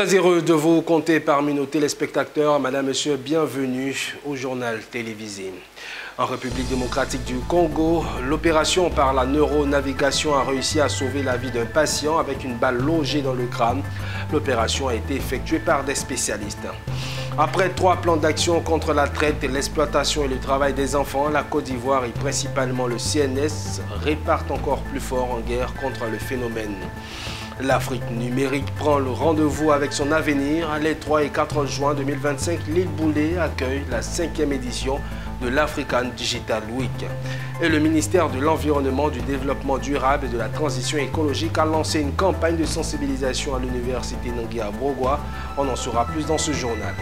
Très heureux de vous compter parmi nos téléspectateurs. Madame, Monsieur, bienvenue au journal télévisé. En République démocratique du Congo, l'opération par la neuronavigation a réussi à sauver la vie d'un patient avec une balle logée dans le crâne. L'opération a été effectuée par des spécialistes. Après 3 plans d'action contre la traite, l'exploitation et le travail des enfants, la Côte d'Ivoire et principalement le CNS repartent encore plus fort en guerre contre le phénomène. L'Afrique numérique prend le rendez-vous avec son avenir. Les 3 et 4 juin 2025, l'île Boulé accueille la 5e édition de l'African Digital Week. Et le ministère de l'Environnement, du Développement durable et de la Transition écologique a lancé une campagne de sensibilisation à l'université Nangui-Abrogwa. On en saura plus dans ce journal.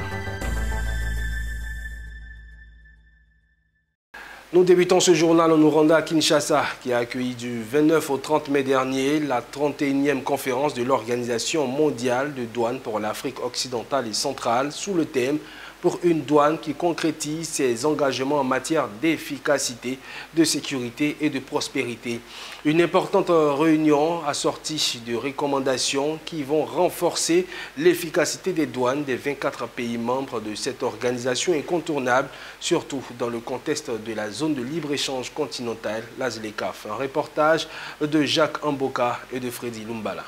Nous débutons ce journal en nous rendant à Kinshasa, qui a accueilli du 29 au 30 mai dernier la 31e conférence de l'Organisation mondiale de douane pour l'Afrique occidentale et centrale sous le thème « Pour une douane qui concrétise ses engagements en matière d'efficacité, de sécurité et de prospérité ». Une importante réunion assortie de recommandations qui vont renforcer l'efficacité des douanes des 24 pays membres de cette organisation incontournable, surtout dans le contexte de la zone de libre-échange continentale, la ZLECAf. Un reportage de Jacques Amboka et de Freddy Lumbala.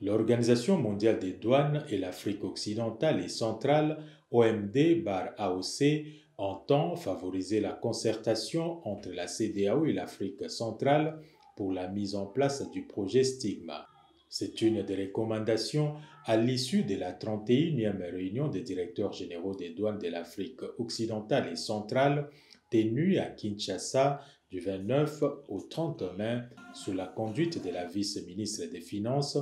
L'Organisation mondiale des douanes et l'Afrique occidentale et centrale, OMD/AOC, entend favoriser la concertation entre la CEDEAO et l'Afrique centrale pour la mise en place du projet Stigma. C'est une des recommandations à l'issue de la 31e réunion des directeurs généraux des douanes de l'Afrique occidentale et centrale tenue à Kinshasa du 29 au 30 mai sous la conduite de la vice-ministre des Finances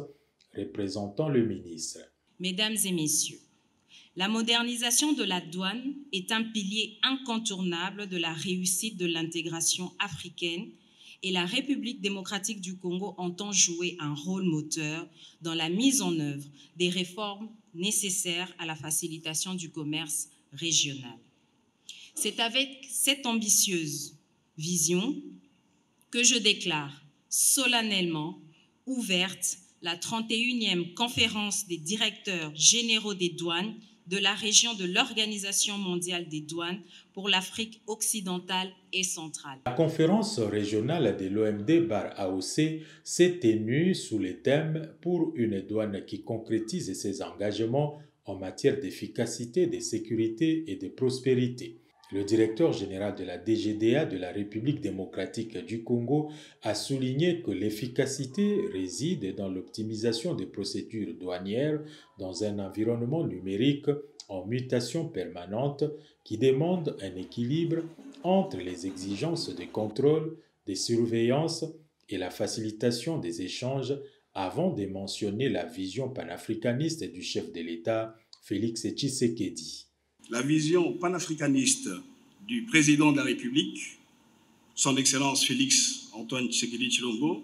représentant le ministre. Mesdames et messieurs, la modernisation de la douane est un pilier incontournable de la réussite de l'intégration africaine et la République démocratique du Congo entend jouer un rôle moteur dans la mise en œuvre des réformes nécessaires à la facilitation du commerce régional. C'est avec cette ambitieuse vision que je déclare solennellement ouverte la 31e conférence des directeurs généraux des douanes de la région de l'Organisation mondiale des douanes pour l'Afrique occidentale et centrale. La conférence régionale de l'OMD/AOC s'est tenue sous le thème « Pour une douane qui concrétise ses engagements en matière d'efficacité, de sécurité et de prospérité ». Le directeur général de la DGDA de la République démocratique du Congo a souligné que l'efficacité réside dans l'optimisation des procédures douanières dans un environnement numérique en mutation permanente qui demande un équilibre entre les exigences de contrôle, de surveillance et la facilitation des échanges avant de mentionner la vision panafricaniste du chef de l'État, Félix Tshisekedi. La vision panafricaniste du président de la République, son Excellence Félix Antoine Tshisekedi Tshilombo,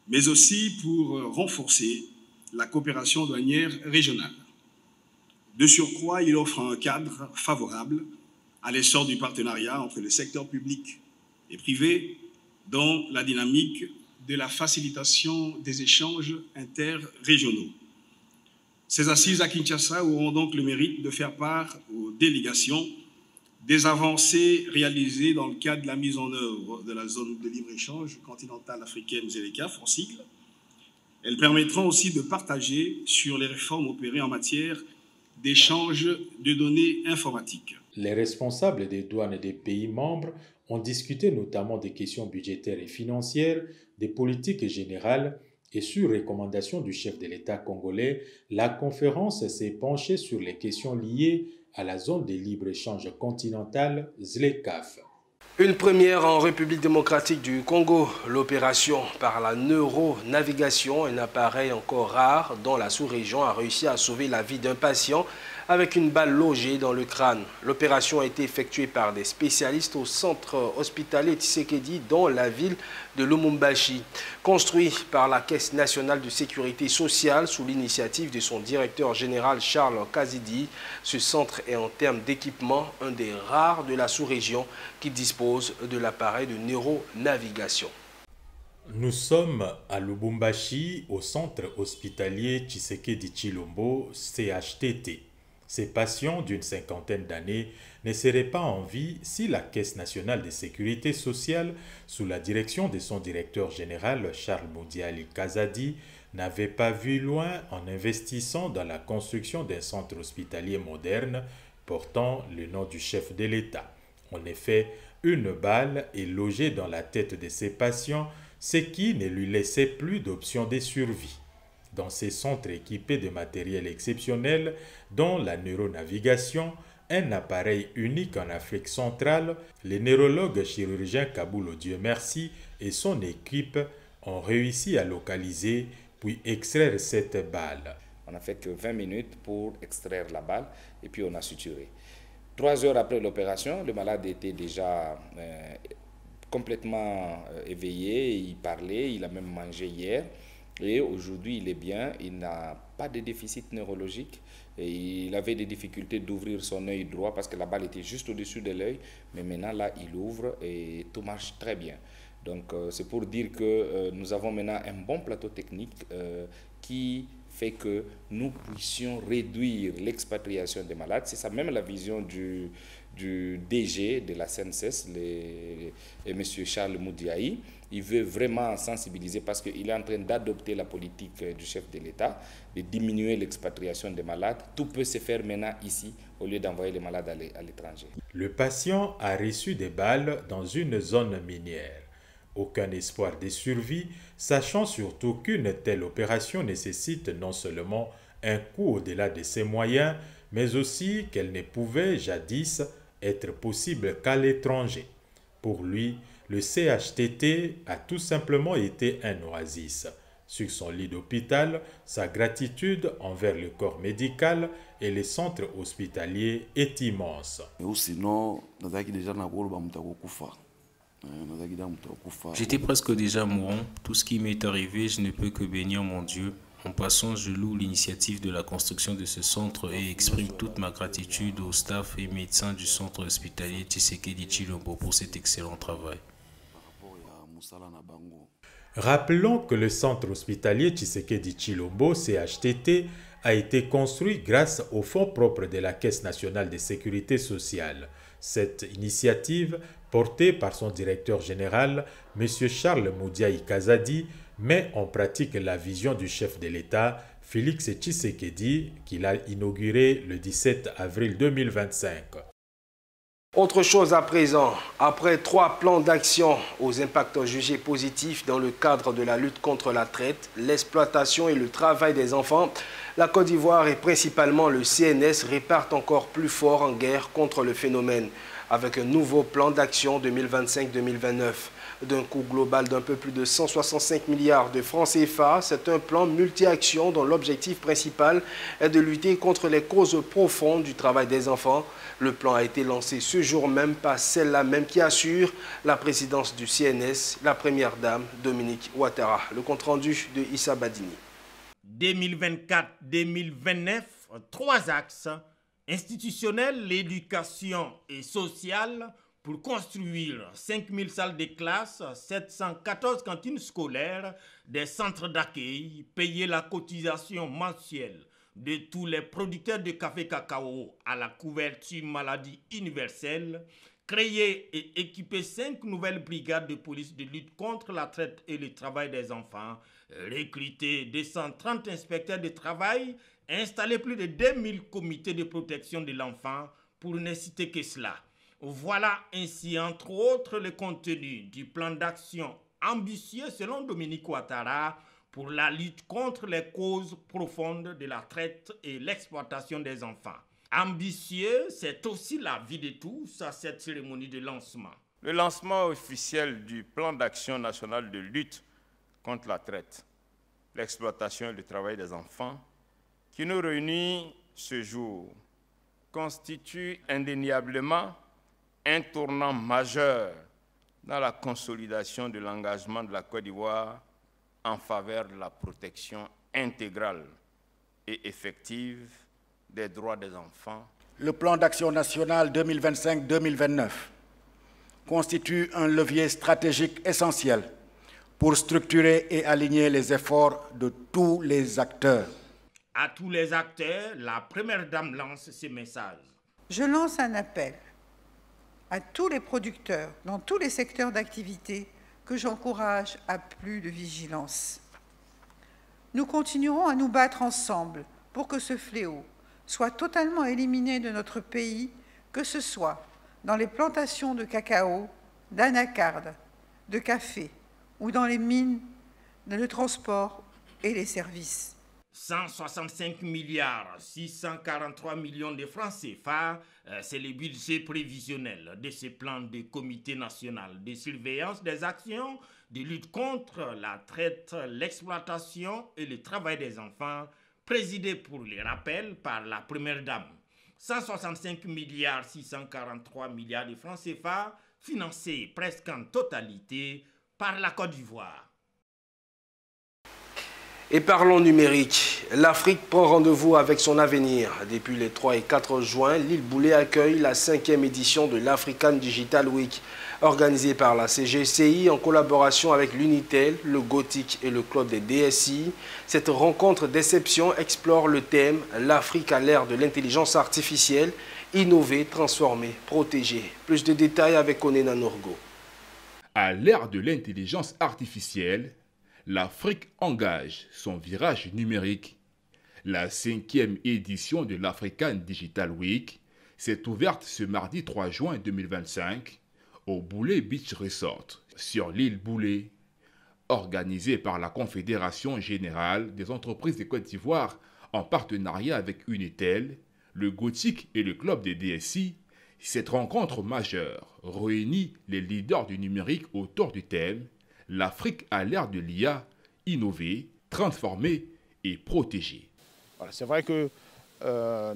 mais aussi pour renforcer la coopération douanière régionale. De surcroît, il offre un cadre favorable à l'essor du partenariat entre le secteur public et privé dans la dynamique de la facilitation des échanges interrégionaux. Ces assises à Kinshasa auront donc le mérite de faire part aux délégations des avancées réalisées dans le cadre de la mise en œuvre de la zone de libre-échange continentale africaine ZLECAf en sigle. Elles permettront aussi de partager sur les réformes opérées en matière d'échange de données informatiques. Les responsables des douanes des pays membres ont discuté notamment des questions budgétaires et financières, des politiques générales, et sur recommandation du chef de l'État congolais, la conférence s'est penchée sur les questions liées à la zone de libre-échange continentale ZLECAf. Une première en République démocratique du Congo, l'opération par la neuronavigation, un appareil encore rare dont la sous-région a réussi à sauver la vie d'un patient avec une balle logée dans le crâne. L'opération a été effectuée par des spécialistes au centre hospitalier Tshisekedi dans la ville de Lumumbashi. Construit par la Caisse nationale de sécurité sociale sous l'initiative de son directeur général Charles Kazidi, ce centre est en termes d'équipement un des rares de la sous-région qui dispose de l'appareil de neuronavigation. Nous sommes à Lubumbashi, au centre hospitalier Tshisekedi Tshilombo, CHTT. Ces patients d'une cinquantaine d'années ne seraient pas en vie si la Caisse nationale de sécurité sociale, sous la direction de son directeur général Charles Moudiali Kazadi, n'avait pas vu loin en investissant dans la construction d'un centre hospitalier moderne portant le nom du chef de l'État. En effet, une balle est logée dans la tête de ces patients, ce qui ne lui laissait plus d'option de survie. Dans ces centres équipés de matériel exceptionnel, dont la neuronavigation, un appareil unique en Afrique centrale, le neurologue chirurgien Kabulo Dieu merci et son équipe ont réussi à localiser puis extraire cette balle. On n'a fait que 20 minutes pour extraire la balle et puis on a suturé. 3 heures après l'opération, le malade était déjà complètement éveillé, il parlait, il a même mangé hier. Et aujourd'hui, il est bien, il n'a pas de déficit neurologique. Et il avait des difficultés d'ouvrir son œil droit parce que la balle était juste au-dessus de l'œil. Mais maintenant, là, il ouvre et tout marche très bien. Donc, c'est pour dire que nous avons maintenant un bon plateau technique qui fait que nous puissions réduire l'expatriation des malades. C'est ça même la vision du DG de la CNSS, M. Charles Moudiaï. Il veut vraiment sensibiliser parce qu'il est en train d'adopter la politique du chef de l'État, de diminuer l'expatriation des malades. Tout peut se faire maintenant ici au lieu d'envoyer les malades à l'étranger. Le patient a reçu des balles dans une zone minière. Aucun espoir de survie, sachant surtout qu'une telle opération nécessite non seulement un coût au-delà de ses moyens, mais aussi qu'elle ne pouvait jadis être possible qu'à l'étranger. Pour lui, le CHTT a tout simplement été un oasis. Sur son lit d'hôpital, sa gratitude envers le corps médical et les centres hospitaliers est immense. J'étais presque déjà mourant. Tout ce qui m'est arrivé, je ne peux que bénir mon Dieu. En passant, je loue l'initiative de la construction de ce centre et exprime toute ma gratitude au staff et médecins du centre hospitalier Tshisekedi Tshilombo pour cet excellent travail. Rappelons que le centre hospitalier Tshisekedi Tshilombo, CHTT, a été construit grâce aux fonds propres de la Caisse nationale de sécurité sociale. Cette initiative, portée par son directeur général, M. Charles Moudiaï Kazadi, met en pratique la vision du chef de l'État, Félix Tshisekedi, qu'il a inauguré le 17 avril 2025. Autre chose à présent, après 3 plans d'action aux impacts jugés positifs dans le cadre de la lutte contre la traite, l'exploitation et le travail des enfants, la Côte d'Ivoire et principalement le CNS repartent encore plus fort en guerre contre le phénomène, avec un nouveau plan d'action 2025-2029. D'un coût global d'un peu plus de 165 milliards de francs CFA, c'est un plan multi-action dont l'objectif principal est de lutter contre les causes profondes du travail des enfants. Le plan a été lancé ce jour même par celle-là même qui assure la présidence du CNS, la première dame Dominique Ouattara. Le compte-rendu de Issa Badini. 2024-2029, 3 axes: institutionnel, l'éducation et sociale, pour construire 5000 salles de classe, 714 cantines scolaires, des centres d'accueil, payer la cotisation mensuelle de tous les producteurs de café cacao à la couverture maladie universelle, créer et équiper 5 nouvelles brigades de police de lutte contre la traite et le travail des enfants, recruter 230 inspecteurs de travail, installer plus de 2000 comités de protection de l'enfant, pour ne citer que cela. Voilà ainsi, entre autres, le contenu du plan d'action ambitieux selon Dominique Ouattara pour la lutte contre les causes profondes de la traite et l'exploitation des enfants. Ambitieux, c'est aussi la vie de tous à cette cérémonie de lancement. Le lancement officiel du plan d'action national de lutte contre la traite, l'exploitation et le travail des enfants, qui nous réunit ce jour, constitue indéniablement un tournant majeur dans la consolidation de l'engagement de la Côte d'Ivoire en faveur de la protection intégrale et effective des droits des enfants. Le plan d'action national 2025-2029 constitue un levier stratégique essentiel pour structurer et aligner les efforts de tous les acteurs. À tous les acteurs, la Première Dame lance ces messages. Je lance un appel à tous les producteurs dans tous les secteurs d'activité que j'encourage à plus de vigilance. Nous continuerons à nous battre ensemble pour que ce fléau soit totalement éliminé de notre pays, que ce soit dans les plantations de cacao, d'anacarde, de café ou dans les mines, dans le transport et les services. 165 milliards 643 millions de francs CFA, c'est le budget prévisionnel de ce plan du Comité national de surveillance des actions de lutte contre la traite, l'exploitation et le travail des enfants, présidé pour les rappels par la Première Dame. 165 milliards 643 milliards de francs CFA, financés presque en totalité par la Côte d'Ivoire. Et parlons numérique. L'Afrique prend rendez-vous avec son avenir. Depuis les 3 et 4 juin, l'île Boulé accueille la 5e édition de l'African Digital Week, organisée par la CGCI en collaboration avec l'Unitel, le Gothic et le Club des DSI. Cette rencontre d'exception explore le thème « L'Afrique à l'ère de l'intelligence artificielle, innover, transformer, protéger ». Plus de détails avec Onena Norgo. À l'ère de l'intelligence artificielle, l'Afrique engage son virage numérique. La 5e édition de l'African Digital Week s'est ouverte ce mardi 3 juin 2025 au Boulé Beach Resort sur l'île Boulé. Organisée par la Confédération générale des entreprises de Côte d'Ivoire en partenariat avec Unitel, le Gothic et le Club des DSI, cette rencontre majeure réunit les leaders du numérique autour du thème « L'Afrique à l'ère de l'IA, innover, transformer et protéger ». Voilà, c'est vrai que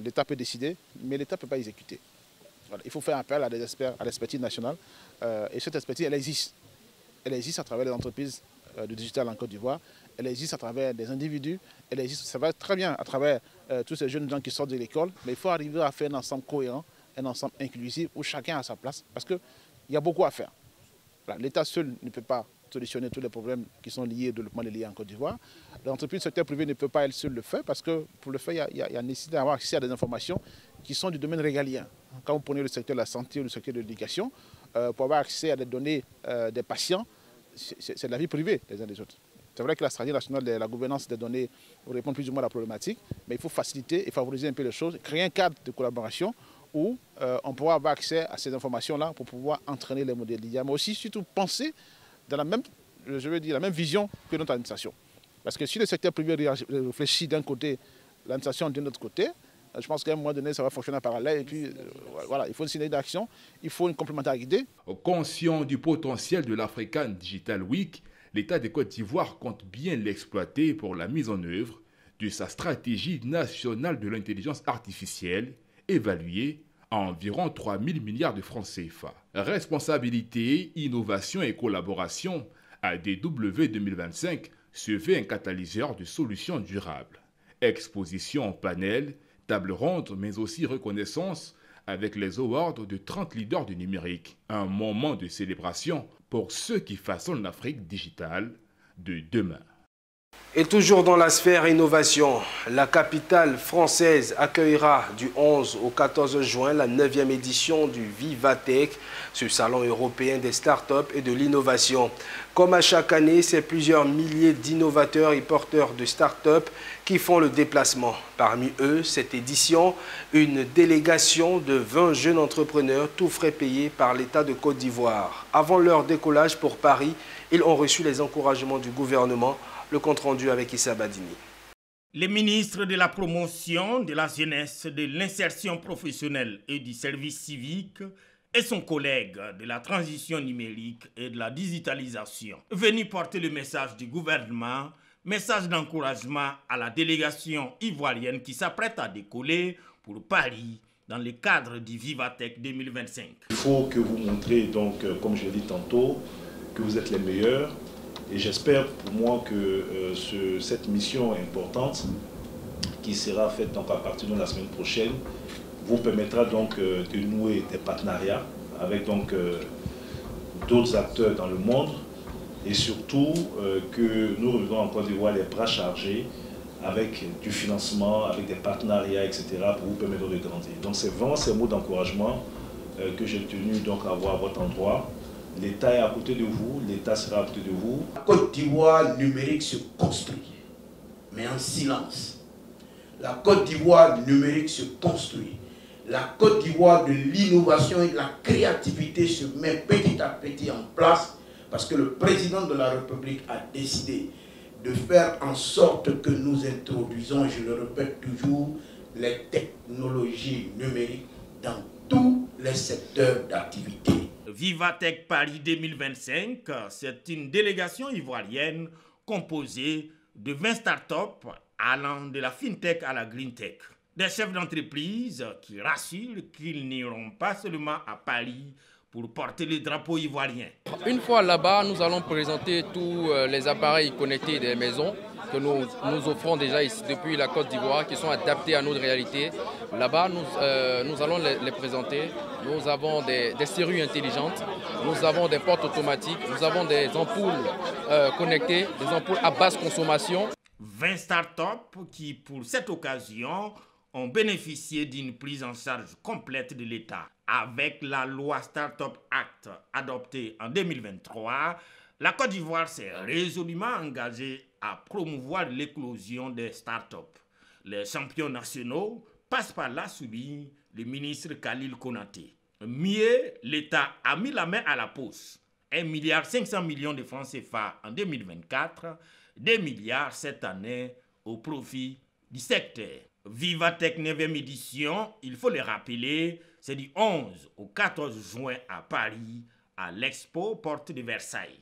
l'État peut décider, mais l'État ne peut pas exécuter. Voilà, il faut faire appel à des experts, à l'expertise nationale. Et cette expertise, elle existe. Elle existe à travers les entreprises du digital en Côte d'Ivoire. Elle existe à travers des individus. Elle existe, ça va très bien à travers tous ces jeunes gens qui sortent de l'école. Mais il faut arriver à faire un ensemble cohérent, un ensemble inclusif où chacun a sa place. Parce qu'il y a beaucoup à faire. Voilà, l'État seul ne peut pas solutionner tous les problèmes qui sont liés au développement de l'IA en Côte d'Ivoire. L'entreprise du secteur privé ne peut pas elle seule le faire parce que pour le faire, il y a nécessité d'avoir accès à des informations qui sont du domaine régalien. Quand vous prenez le secteur de la santé ou le secteur de l'éducation, pour avoir accès à des données des patients, c'est de la vie privée les uns des autres. C'est vrai que la stratégie nationale de la gouvernance des données répond plus ou moins à la problématique, mais il faut faciliter et favoriser un peu les choses, créer un cadre de collaboration où on pourra avoir accès à ces informations-là pour pouvoir entraîner les modèles d'IA, mais aussi surtout penser dans la même, la même vision que notre administration. Parce que si le secteur privé réfléchit d'un côté, l'administration d'un autre côté, je pense qu'à un moment donné, ça va fonctionner en parallèle. Et puis, voilà, il faut une synergie d'action, il faut une complémentarité. Conscient du potentiel de l'African Digital Week, l'État de Côte d'Ivoire compte bien l'exploiter pour la mise en œuvre de sa stratégie nationale de l'intelligence artificielle, évaluée à environ 3 000 milliards de francs CFA. Responsabilité, innovation et collaboration, ADW 2025 se veut un catalyseur de solutions durables. Exposition en panel, table ronde, mais aussi reconnaissance avec les awards de 30 leaders du numérique. Un moment de célébration pour ceux qui façonnent l'Afrique digitale de demain. Et toujours dans la sphère innovation, la capitale française accueillera du 11 au 14 juin la 9e édition du Vivatech, ce salon européen des startups et de l'innovation. Comme à chaque année, c'est plusieurs milliers d'innovateurs et porteurs de startups qui font le déplacement. Parmi eux, cette édition, une délégation de 20 jeunes entrepreneurs, tout frais payés par l'État de Côte d'Ivoire. Avant leur décollage pour Paris, ils ont reçu les encouragements du gouvernement. Le compte-rendu avec Issa Badini. Les ministres de la promotion, de la jeunesse, de l'insertion professionnelle et du service civique et son collègue de la transition numérique et de la digitalisation venus porter le message du gouvernement, message d'encouragement à la délégation ivoirienne qui s'apprête à décoller pour Paris dans le cadre du Vivatech 2025. Il faut que vous montrez donc, comme je l'ai dit tantôt, que vous êtes les meilleurs. Et j'espère pour moi que cette mission importante qui sera faite donc à partir de la semaine prochaine vous permettra donc de nouer des partenariats avec donc d'autres acteurs dans le monde et surtout que nous revenons en Côte d'Ivoire les bras chargés avec du financement, avec des partenariats, etc. pour vous permettre de grandir. Donc c'est vraiment ces mots d'encouragement que j'ai tenu donc à avoir à votre endroit. L'État est à côté de vous, l'État sera à côté de vous. La Côte d'Ivoire numérique se construit, mais en silence. La Côte d'Ivoire numérique se construit. La Côte d'Ivoire de l'innovation et de la créativité se met petit à petit en place parce que le président de la République a décidé de faire en sorte que nous introduisons, je le répète toujours, les technologies numériques dans tous les secteurs d'activité. Vivatech Paris 2025, c'est une délégation ivoirienne composée de 20 startups allant de la FinTech à la GreenTech. Des chefs d'entreprise qui rassurent qu'ils n'iront pas seulement à Paris pour porter le drapeau ivoirien. Une fois là-bas, nous allons présenter tous les appareils connectés des maisons que nous offrons déjà ici depuis la Côte d'Ivoire, qui sont adaptés à notre réalité. Là-bas, nous allons les présenter. Nous avons des serrures intelligentes, nous avons des portes automatiques, nous avons des ampoules connectées, des ampoules à basse consommation. 20 startups qui, pour cette occasion, ont bénéficié d'une prise en charge complète de l'État. Avec la loi Startup Act adoptée en 2023, la Côte d'Ivoire s'est résolument engagée à promouvoir l'éclosion des startups. Les champions nationaux passent par là, souligne le ministre Khalil Konaté. Mieux, l'État a mis la main à la poche. 1,5 milliard de francs CFA en 2024, 2 milliards cette année au profit du secteur. Vivatech 9e édition, il faut le rappeler, c'est du 11 au 14 juin à Paris, à l'Expo Porte de Versailles.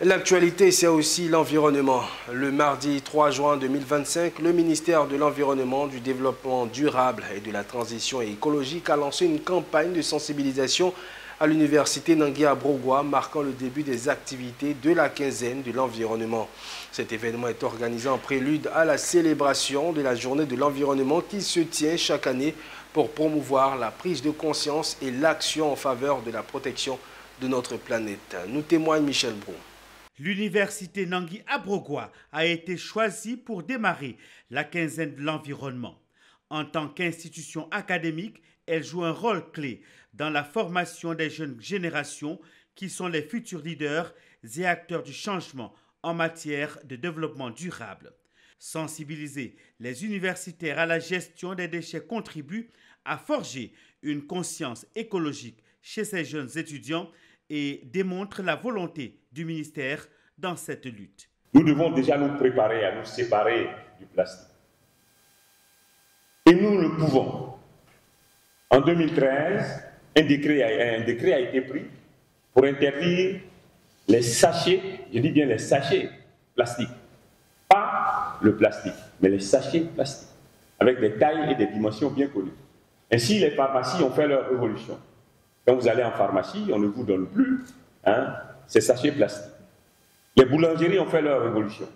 L'actualité, c'est aussi l'environnement. Le mardi 3 juin 2025, le ministère de l'Environnement, du Développement durable et de la Transition écologique a lancé une campagne de sensibilisation à l'université Nangui-Abrogwa, marquant le début des activités de la quinzaine de l'environnement. Cet événement est organisé en prélude à la célébration de la journée de l'environnement qui se tient chaque année pour promouvoir la prise de conscience et l'action en faveur de la protection de notre planète. Nous témoigne Michel Brou. L'université Nangui-Abrogwa a été choisie pour démarrer la quinzaine de l'environnement. En tant qu'institution académique, elle joue un rôle clé dans la formation des jeunes générations qui sont les futurs leaders et acteurs du changement en matière de développement durable. Sensibiliser les universitaires à la gestion des déchets contribue à forger une conscience écologique chez ces jeunes étudiants et démontre la volonté du ministère dans cette lutte. Nous devons déjà nous préparer à nous séparer du plastique. Et nous le pouvons. En 2013, un décret a été pris pour interdire les sachets, je dis bien les sachets plastiques. Pas le plastique, mais les sachets plastiques, avec des tailles et des dimensions bien connues. Ainsi, les pharmacies ont fait leur révolution. Quand vous allez en pharmacie, on ne vous donne plus ces sachets plastiques. Les boulangeries ont fait leur révolution.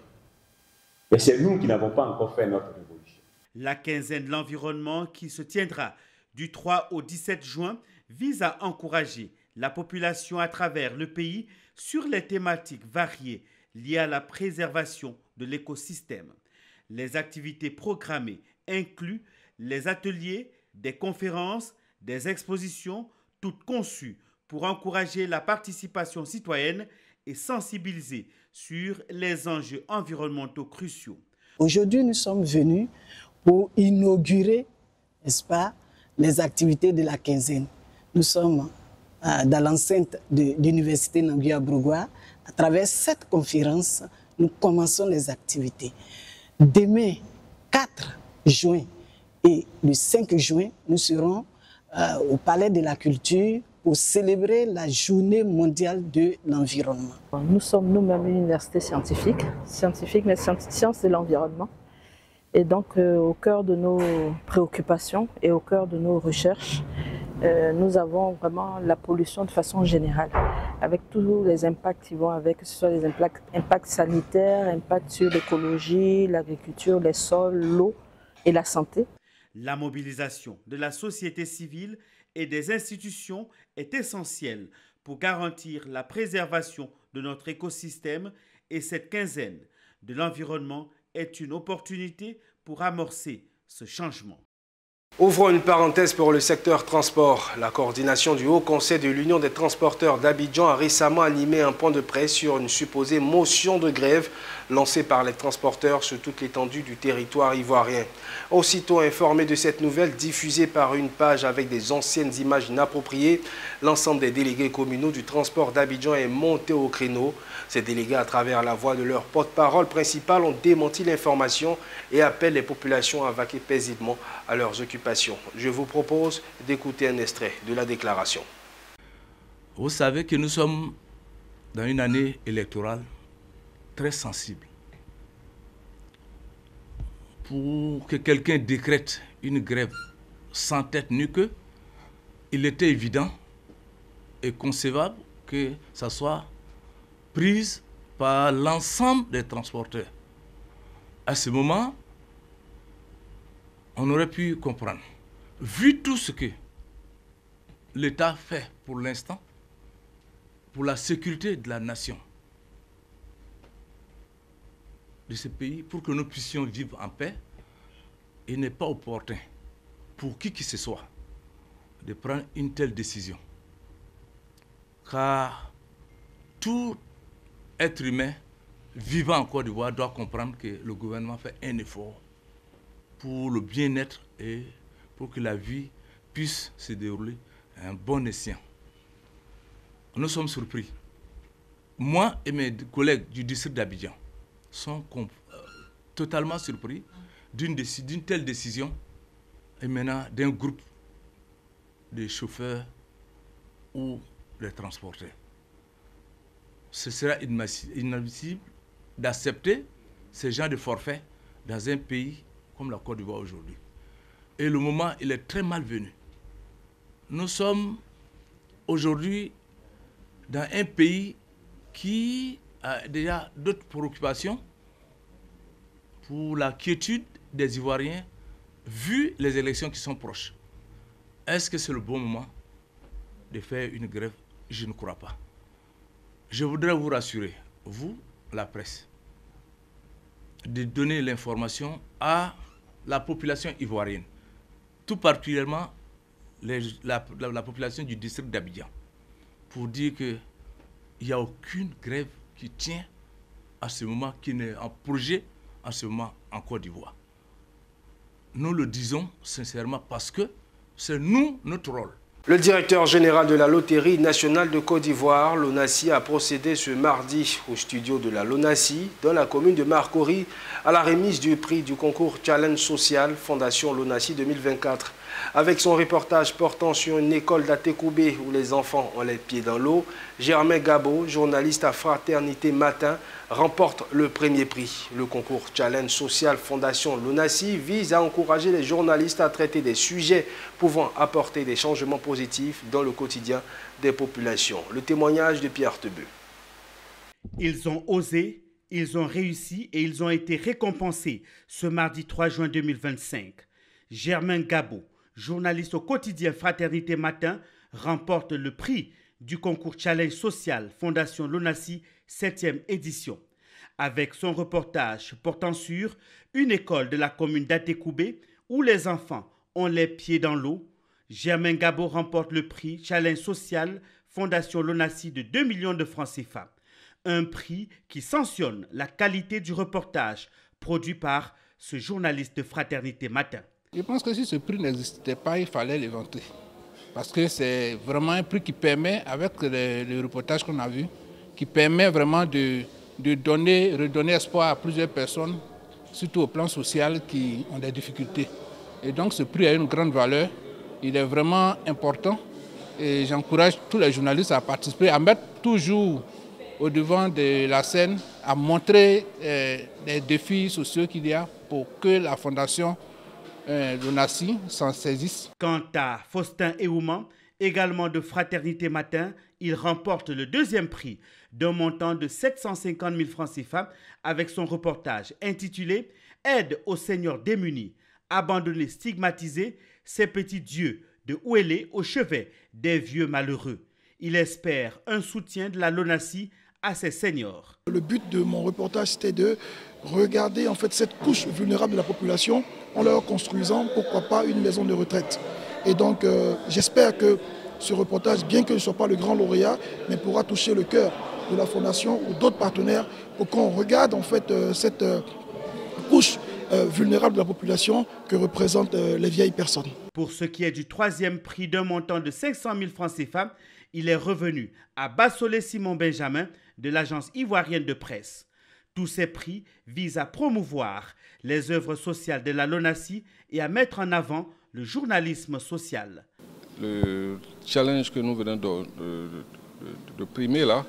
Mais c'est nous qui n'avons pas encore fait notre révolution. La quinzaine de l'environnement qui se tiendra du 3 au 17 juin vise à encourager la population à travers le pays sur les thématiques variées liées à la préservation de l'écosystème. Les activités programmées incluent les ateliers, des conférences, des expositions, toutes conçues pour encourager la participation citoyenne et sensibiliser sur les enjeux environnementaux cruciaux. Aujourd'hui, nous sommes venus pour inaugurer, n'est-ce pas, les activités de la quinzaine. Nous sommes dans l'enceinte de l'université Nangui-Abrogwa. À travers cette conférence, nous commençons les activités. Demain, 4 juin et le 5 juin, nous serons au Palais de la Culture pour célébrer la Journée mondiale de l'environnement. Nous sommes nous-mêmes une université scientifique mais sciences de l'environnement. Et donc, au cœur de nos préoccupations et au cœur de nos recherches, nous avons vraiment la pollution de façon générale, avec tous les impacts qui vont avec, que ce soit les impacts sanitaires, impacts sur l'écologie, l'agriculture, les sols, l'eau et la santé. La mobilisation de la société civile et des institutions est essentielle pour garantir la préservation de notre écosystème et cette quinzaine de l'environnement est une opportunité pour amorcer ce changement. Ouvrons une parenthèse pour le secteur transport. La coordination du Haut Conseil de l'Union des transporteurs d'Abidjan a récemment animé un point de presse sur une supposée motion de grève lancée par les transporteurs sur toute l'étendue du territoire ivoirien. Aussitôt informé de cette nouvelle diffusée par une page avec des anciennes images inappropriées, l'ensemble des délégués communaux du transport d'Abidjan est monté au créneau. Ces délégués, à travers la voix de leur porte-parole principale, ont démenti l'information et appellent les populations à vaquer paisiblement à leurs occupations. Je vous propose d'écouter un extrait de la déclaration. Vous savez que nous sommes dans une année électorale très sensible. Pour que quelqu'un décrète une grève sans tête ni queue, il était évident et concevable que ça soit prise par l'ensemble des transporteurs. À ce moment, on aurait pu comprendre. Vu tout ce que l'État fait pour l'instant, pour la sécurité de la nation, de ce pays, pour que nous puissions vivre en paix, il n'est pas opportun pour qui que ce soit de prendre une telle décision. Car tout être humain vivant en Côte d'Ivoire doit comprendre que le gouvernement fait un effort pour le bien-être et pour que la vie puisse se dérouler à un bon escient. Nous sommes surpris. Moi et mes collègues du district d'Abidjan sont totalement surpris d'une telle décision émanant d'un groupe de chauffeurs ou de transporteurs. Ce sera inadmissible d'accepter ce genre de forfait dans un pays comme la Côte d'Ivoire aujourd'hui. Et le moment, il est très malvenu. Nous sommes aujourd'hui dans un pays qui a déjà d'autres préoccupations pour la quiétude des Ivoiriens, vu les élections qui sont proches. Est-ce que c'est le bon moment de faire une grève? Je ne crois pas. Je voudrais vous rassurer, vous, la presse, de donner l'information à la population ivoirienne, tout particulièrement la population du district d'Abidjan, pour dire qu'il n'y a aucune grève qui tient à ce moment, qui n'est en projet en ce moment en Côte d'Ivoire. Nous le disons sincèrement parce que c'est nous, notre rôle. Le directeur général de la Loterie nationale de Côte d'Ivoire, l'ONACI, a procédé ce mardi au studio de la LONASI, dans la commune de Marcory, à la remise du prix du concours Challenge Social Fondation LONASI 2024. Avec son reportage portant sur une école d'Atekoubé où les enfants ont les pieds dans l'eau, Germain Gabo, journaliste à Fraternité Matin, remporte le premier prix. Le concours Challenge Social Fondation LONASI vise à encourager les journalistes à traiter des sujets pouvant apporter des changements positifs dans le quotidien des populations. Le témoignage de Pierre Tebeu. Ils ont osé, ils ont réussi et ils ont été récompensés ce mardi 3 juin 2025. Germain Gabo, journaliste au quotidien Fraternité Matin, remporte le prix du concours Challenge Social Fondation LONASI 7e édition. Avec son reportage portant sur une école de la commune d'Atekoubé où les enfants ont les pieds dans l'eau, Germain Gabo remporte le prix Challenge Social Fondation LONASI de 2 millions de francs CFA. Un prix qui sanctionne la qualité du reportage produit par ce journaliste de Fraternité Matin. Je pense que si ce prix n'existait pas, il fallait l'inventer. Parce que c'est vraiment un prix qui permet, avec le reportage qu'on a vu, qui permet vraiment de redonner espoir à plusieurs personnes, surtout au plan social, qui ont des difficultés. Et donc ce prix a une grande valeur, il est vraiment important et j'encourage tous les journalistes à participer, à mettre toujours au devant de la scène, à montrer les défis sociaux qu'il y a pour que la Fondation LONASI s'en saisisse. Quant à Faustin Eouman, également de Fraternité Matin, il remporte le deuxième prix d'un montant de 750 000 francs CFA avec son reportage intitulé « Aide aux seigneurs démunis, abandonnés, stigmatisés, ces petits dieux de Ouélé au chevet des vieux malheureux ». Il espère un soutien de la LONASI à ses seniors. Le but de mon reportage, c'était de regarder en fait cette couche vulnérable de la population en leur construisant, pourquoi pas, une maison de retraite. Et donc j'espère que ce reportage, bien que je ne sois pas le grand lauréat, mais pourra toucher le cœur de la Fondation ou d'autres partenaires pour qu'on regarde en fait cette couche vulnérable de la population que représentent les vieilles personnes. Pour ce qui est du 3e prix d'un montant de 500 000 francs CFA, il est revenu à Bassolé Simon Benjamin de l'agence ivoirienne de presse. Tous ces prix visent à promouvoir les œuvres sociales de la LONASI et à mettre en avant le journalisme social. Le challenge que nous venons de primer là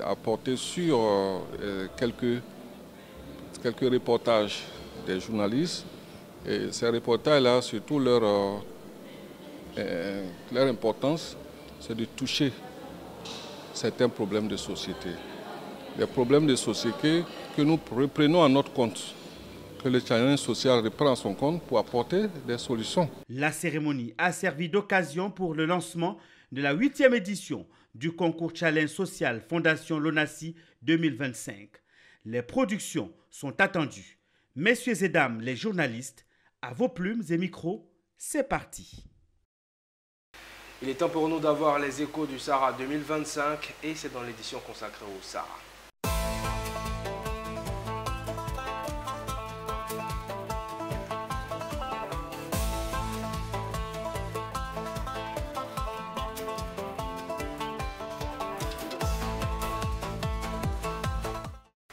a porté sur quelques reportages des journalistes. Et ces reportages-là, surtout leur importance, c'est de toucher certains problèmes de société. Des problèmes de société que nous reprenons à notre compte, que le challenge social reprend à son compte pour apporter des solutions. La cérémonie a servi d'occasion pour le lancement de la 8e édition du concours Challenge Social Fondation LONASI 2025. Les productions sont attendues. Messieurs et dames les journalistes, à vos plumes et micros, c'est parti. Il est temps pour nous d'avoir les échos du Sahara 2025 et c'est dans l'édition consacrée au Sahara.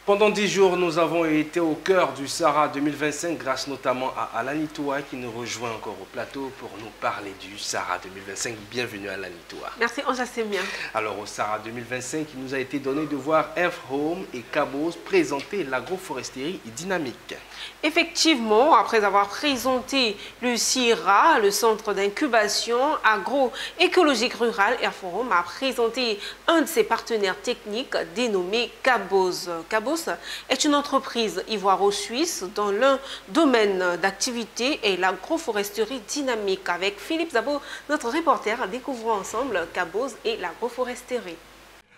Pendant 10 jours, nous avons été au cœur du Sahara 2025 grâce notamment à Alanitoua qui nous rejoint encore au plateau pour nous parler du Sahara 2025. Bienvenue Alanitoua. Merci, on s'est bien. Alors au Sahara 2025, il nous a été donné de voir F-Home et Cabos présenter l'agroforesterie dynamique. Effectivement, après avoir présenté le CIRA, le centre d'incubation agro-écologique rural, F-Home a présenté un de ses partenaires techniques dénommé Cabos. Cabos est une entreprise ivoiro-suisse dans l'un domaine d'activité et l'agroforesterie dynamique. Avec Philippe Zabo, notre reporter, découvrons ensemble Cabos et l'agroforesterie.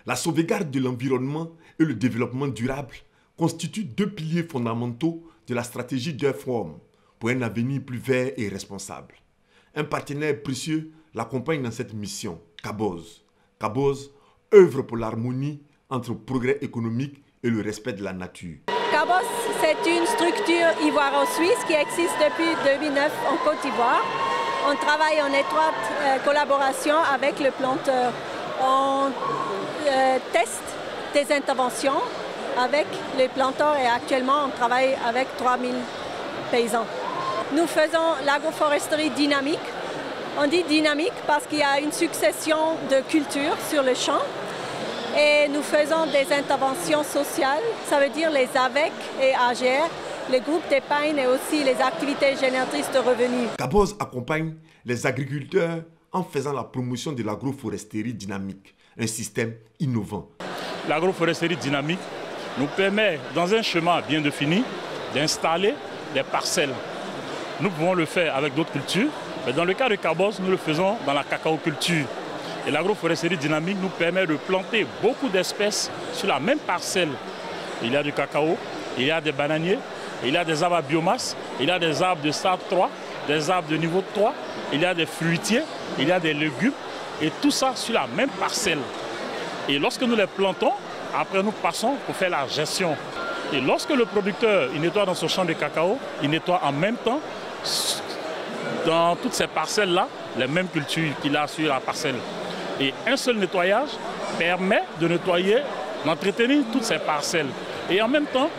La sauvegarde de l'environnement et le développement durable constituent deux piliers fondamentaux de la stratégie d'F-Home pour un avenir plus vert et responsable. Un partenaire précieux l'accompagne dans cette mission, Cabos. Cabos œuvre pour l'harmonie entre progrès économique et le respect de la nature. Cabos, c'est une structure ivoiro-suisse qui existe depuis 2009 en Côte d'Ivoire. On travaille en étroite collaboration avec le planteur. On teste des interventions avec les planteurs et actuellement on travaille avec 3000 paysans. Nous faisons l'agroforesterie dynamique. On dit dynamique parce qu'il y a une succession de cultures sur le champ. Et nous faisons des interventions sociales, ça veut dire les AVEC et AGR, les groupes d'épargne et aussi les activités génératrices de revenus. Cabos accompagne les agriculteurs en faisant la promotion de l'agroforesterie dynamique, un système innovant. L'agroforesterie dynamique nous permet, dans un schéma bien défini, d'installer des parcelles. Nous pouvons le faire avec d'autres cultures, mais dans le cas de Cabos, nous le faisons dans la cacaoculture. Et l'agroforesterie dynamique nous permet de planter beaucoup d'espèces sur la même parcelle. Il y a du cacao, il y a des bananiers, il y a des arbres à biomasse, il y a des arbres de stade 3, des arbres de niveau 3, il y a des fruitiers, il y a des légumes, et tout ça sur la même parcelle. Et lorsque nous les plantons, après nous passons pour faire la gestion. Et lorsque le producteur il nettoie dans son champ de cacao, il nettoie en même temps dans toutes ces parcelles-là les mêmes cultures qu'il a sur la parcelle. Et un seul nettoyage permet de nettoyer, d'entretenir toutes ces parcelles. Et en même temps,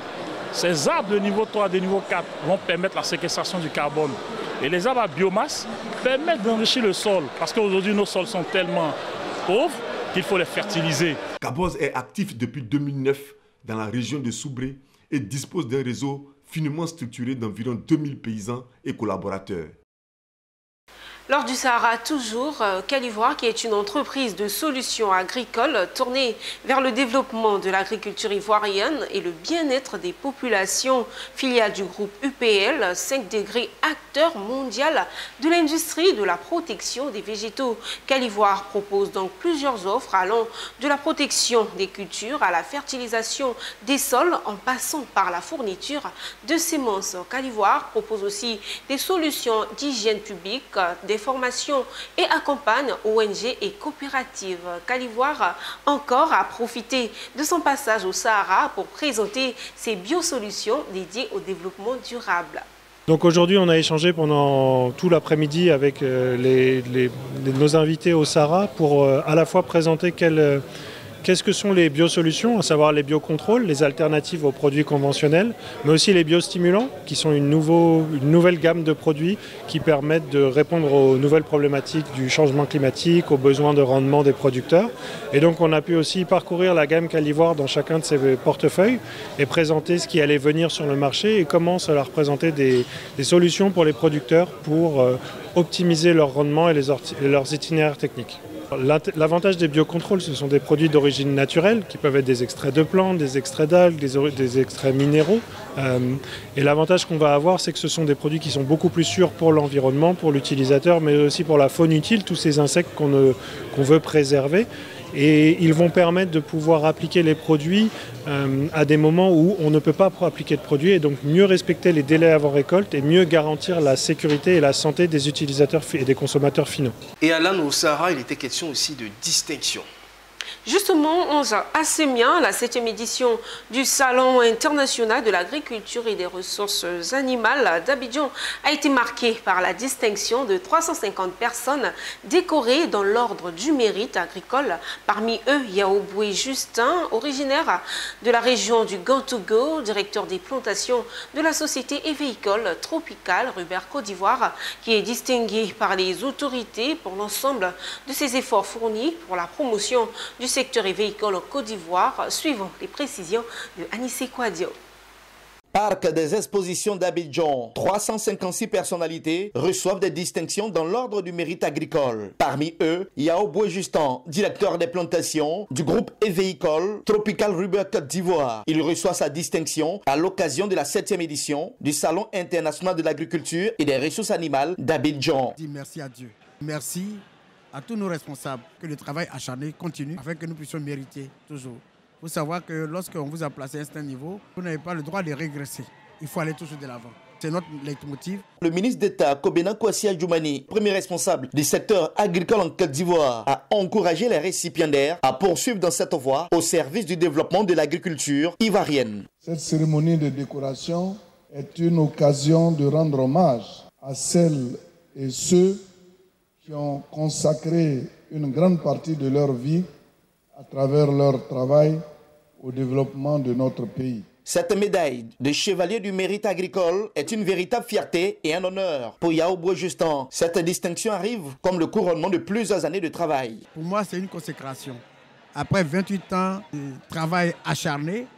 ces arbres de niveau 3, de niveau 4 vont permettre la séquestration du carbone. Et les arbres à biomasse permettent d'enrichir le sol. Parce qu'aujourd'hui, nos sols sont tellement pauvres qu'il faut les fertiliser. Cabos est actif depuis 2009 dans la région de Soubré et dispose d'un réseau finement structuré d'environ 2000 paysans et collaborateurs. Lors du Sahara, toujours, Calivoire, qui est une entreprise de solutions agricoles tournée vers le développement de l'agriculture ivoirienne et le bien-être des populations, filiale du groupe UPL, 5 degrés, acteur mondial de l'industrie de la protection des végétaux. Calivoire propose donc plusieurs offres allant de la protection des cultures à la fertilisation des sols en passant par la fourniture de semences. Calivoire propose aussi des solutions d'hygiène publique, des formations et accompagne ONG et coopératives. Calivoire encore a profité de son passage au Sahara pour présenter ses biosolutions dédiées au développement durable. Donc aujourd'hui, on a échangé pendant tout l'après-midi avec nos invités au Sahara pour à la fois présenter qu'est-ce que sont les biosolutions, à savoir les biocontrôles, les alternatives aux produits conventionnels, mais aussi les biostimulants, qui sont une nouvelle gamme de produits qui permettent de répondre aux nouvelles problématiques du changement climatique, aux besoins de rendement des producteurs. Et donc on a pu aussi parcourir la gamme Calivoire dans chacun de ses portefeuilles et présenter ce qui allait venir sur le marché et comment cela représentait des solutions pour les producteurs pour optimiser leur rendement et leurs itinéraires techniques. L'avantage des biocontrôles, ce sont des produits d'origine naturelle qui peuvent être des extraits de plantes, des extraits d'algues, des extraits minéraux. Et l'avantage qu'on va avoir, c'est que ce sont des produits qui sont beaucoup plus sûrs pour l'environnement, pour l'utilisateur, mais aussi pour la faune utile, tous ces insectes qu'on veut préserver. Et ils vont permettre de pouvoir appliquer les produits à des moments où on ne peut pas appliquer de produits et donc mieux respecter les délais avant récolte et mieux garantir la sécurité et la santé des utilisateurs et des consommateurs finaux. Et Alan, au Sahara, il était question aussi de distinction. Justement, 11 à Sémien, la 7e édition du Salon international de l'agriculture et des ressources animales d'Abidjan a été marquée par la distinction de 350 personnes décorées dans l'ordre du mérite agricole. Parmi eux, Yaoboué Justin, originaire de la région du Gantougo, directeur des plantations de la société évéicole tropicale Rubert Côte d'Ivoire, qui est distingué par les autorités pour l'ensemble de ses efforts fournis pour la promotion du secteur évéicole en Côte d'Ivoire, suivant les précisions de Anissé Kouadio. Parc des expositions d'Abidjan, 356 personnalités reçoivent des distinctions dans l'ordre du mérite agricole. Parmi eux, Yaoboué Justin, directeur des plantations du groupe évéicole Tropical Rubber Côte d'Ivoire. Il reçoit sa distinction à l'occasion de la 7e édition du Salon international de l'agriculture et des ressources animales d'Abidjan. Merci à Dieu. Merci à tous nos responsables, que le travail acharné continue afin que nous puissions mériter toujours. Il faut savoir que lorsqu'on vous a placé à un certain niveau, vous n'avez pas le droit de régresser. Il faut aller toujours de l'avant. C'est notre leitmotiv. Le ministre d'État, Kobena Kwasi Adjoumani, premier responsable du secteur agricole en Côte d'Ivoire, a encouragé les récipiendaires à poursuivre dans cette voie au service du développement de l'agriculture ivoirienne. Cette cérémonie de décoration est une occasion de rendre hommage à celles et ceux qui ont consacré une grande partie de leur vie à travers leur travail au développement de notre pays. Cette médaille de chevalier du mérite agricole est une véritable fierté et un honneur pour Yaoboué Justin. Cette distinction arrive comme le couronnement de plusieurs années de travail. Pour moi, c'est une consécration. Après 28 ans de travail acharné,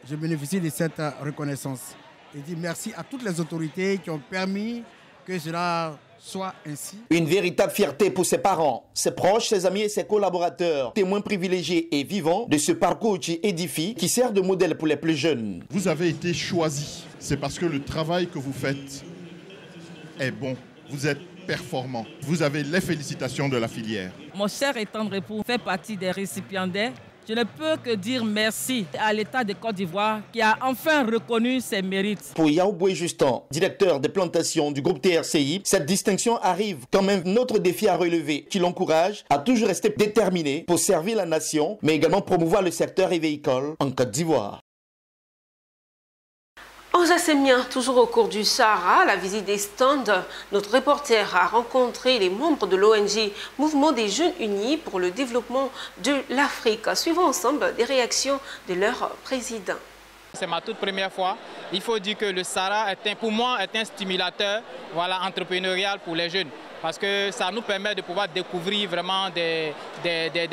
je bénéficie de cette reconnaissance. Je dis merci à toutes les autorités qui ont permis que cela soit ainsi. Une véritable fierté pour ses parents, ses proches, ses amis et ses collaborateurs, témoins privilégiés et vivants de ce parcours qui édifie, qui sert de modèle pour les plus jeunes. Vous avez été choisis, c'est parce que le travail que vous faites est bon, vous êtes performant. Vous avez les félicitations de la filière. Mon cher et tendre époux fait partie des récipiendaires. Je ne peux que dire merci à l'État de Côte d'Ivoire qui a enfin reconnu ses mérites. Pour Yaoboué Justin, directeur des plantations du groupe TRCI, cette distinction arrive comme un autre défi à relever qui l'encourage à toujours rester déterminé pour servir la nation, mais également promouvoir le secteur évéicole en Côte d'Ivoire. En Jassémien, toujours au cours du Sahara, la visite des stands, notre reporter a rencontré les membres de l'ONG Mouvement des Jeunes Unis pour le développement de l'Afrique. Suivons ensemble des réactions de leur président. C'est ma toute première fois. Il faut dire que le Sahara, pour moi, est un stimulateur entrepreneurial pour les jeunes. parce que ça nous permet de pouvoir découvrir vraiment des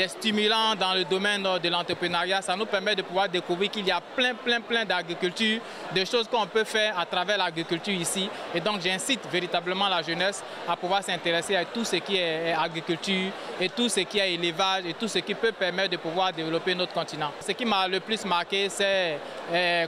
stimulants dans le domaine de l'entrepreneuriat. Ça nous permet de pouvoir découvrir qu'il y a plein d'agriculture, de choses qu'on peut faire à travers l'agriculture ici. Et donc j'incite véritablement la jeunesse à pouvoir s'intéresser à tout ce qui est agriculture et tout ce qui est élevage et tout ce qui peut permettre de pouvoir développer notre continent. Ce qui m'a le plus marqué, c'est,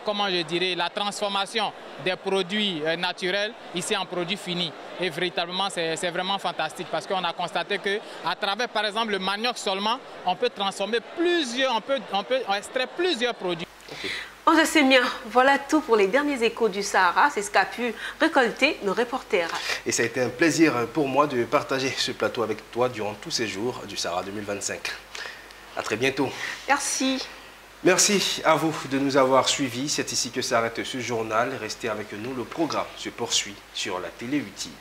comment je dirais, la transformation des produits naturels ici en produits finis. Et véritablement, c'est vraiment fantastique parce qu'on a constaté qu'à travers, par exemple, le manioc seulement, on peut transformer on peut extraire plusieurs produits. On se sait bien, voilà tout pour les derniers échos du Sahara. C'est ce qu'a pu récolter nos reporters. Et ça a été un plaisir pour moi de partager ce plateau avec toi durant tous ces jours du Sahara 2025. À très bientôt. Merci. Merci à vous de nous avoir suivis. C'est ici que s'arrête ce journal. Restez avec nous, le programme se poursuit sur la télé utile.